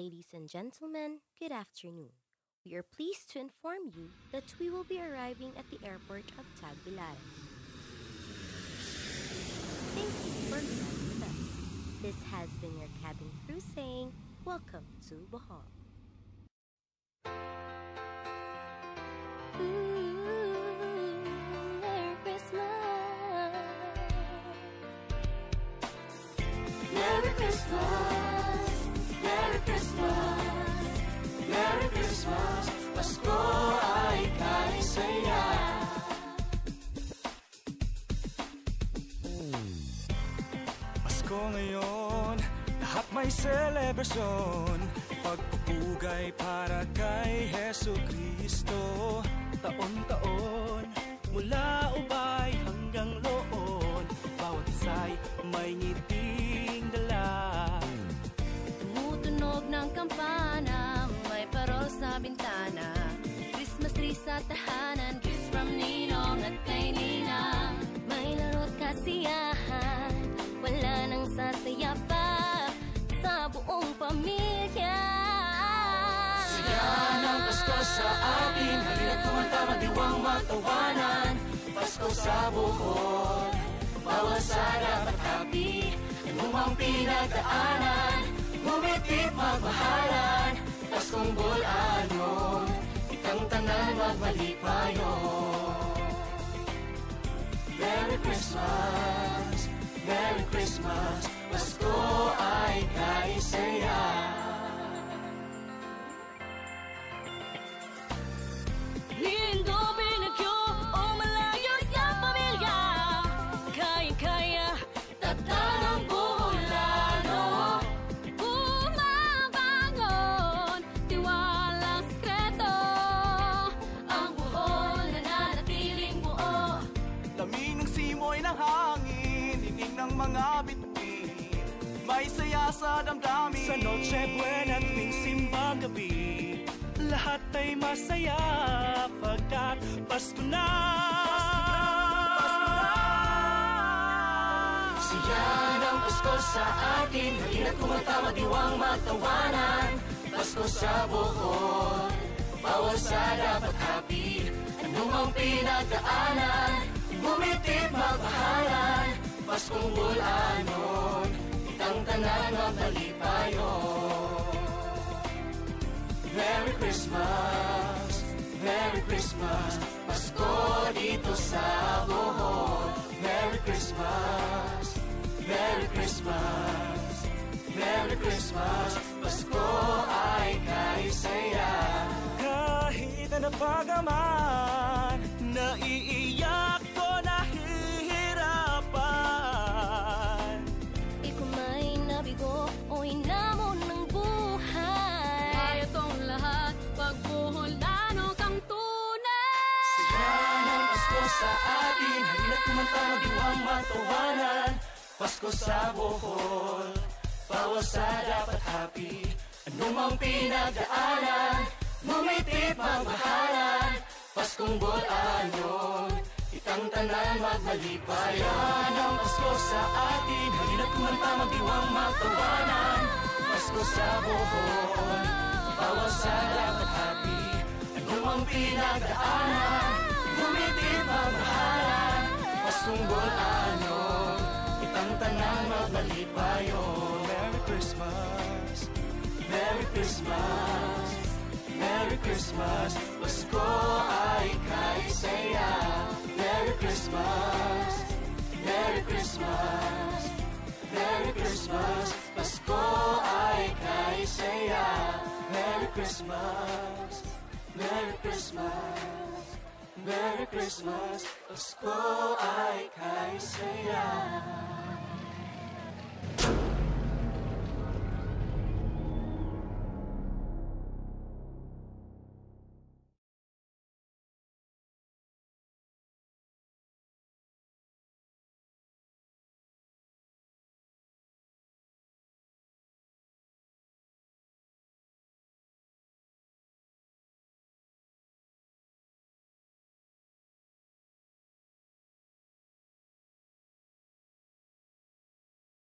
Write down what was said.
Ladies and gentlemen, good afternoon. We are pleased to inform you that we will be arriving at the airport of Tagbilaran. Thank you for flying with us. This has been your cabin crew saying, welcome to Bohol. Merry Christmas! Merry Christmas! Merry Christmas! Merry Christmas! Pasko ay kaisaya. Pasko ngayon, lahat may selebrasyon. Pagpupugay para kay Hesu Kristo. Taon-taon, mula ubay hanggang loon, bawat isa'y may ngiting dala. Tumutunog ng kampana, may parol sa bintana. Christmas tree sa tahanan, gifts from Ninong at kay Nina. May laro't kasiyahan, wala nang sasaya pa sa buong pamilya. Siya ng Pasko sa atin, halina't kumanta, magdiwang magtawanan. Pasko sa Bohol, bawal sada at happy. Anumang pinagdaanan, bumitit magmahalan. Paskong bulanon, itang tanan magmalipayon. Merry Christmas, Merry Christmas, Pasko ay kaisaya. Lindo, binagyo, o malayo sa pamilya. Kayang-kaya, Tatanong Boholano, bumabangon, tiwalang sekreto. Ang Bohol nananatiling buo. lamig ng simoy ng hangin, hinig ng mga bituin, may saya sa damdamin. Sa Noche Buena tuwing simbang gabi, lahat ay masaya pagkat Pasko na. Siya ng Pasko sa atin, halina't kumanta, magdiwang magtawanan. Pasko sa Bohol, bawal sa dapat happy. Anumang pinagdaanan, bumitit magmahalan. Paskong bulanon, itang tanan magmalipayon. Merry Christmas, Merry Christmas, Pasko dito sa Bohol. Merry Christmas, Merry Christmas, Merry Christmas, Pasko ay kaisaya. Kahit na pagaman, naiiyak ko nahihirapan. Ikaw may nabigo o inamon ng buhay. Kaya tong lahat, pagbuholano kang tunay. Siya ng Pasko sa atin, halina't kumanta, magdiwang magtawanan. Pasko sa Bohol, bawal sa dapat happy. Anumang pinagdaanan, bumitit magmahalan. Paskong bulanon, itang tanan magmalipayon. Siya ng Pasko sa atin, halina't kumanta, magdiwang magtawanan. Pasko sa Bohol, bawal sa dapat happy. Anumang pinagdaanan, bumitit magmahalan. Paskong bulanon, itang tanan magmalipayon. Merry Christmas, Merry Christmas, Merry Christmas, Pasko ay kaisaya. Merry Christmas, Merry Christmas, Merry Christmas, Pasko ay kaisaya. Merry Christmas, Merry Christmas, Merry Christmas, Pasko ay kaisaya.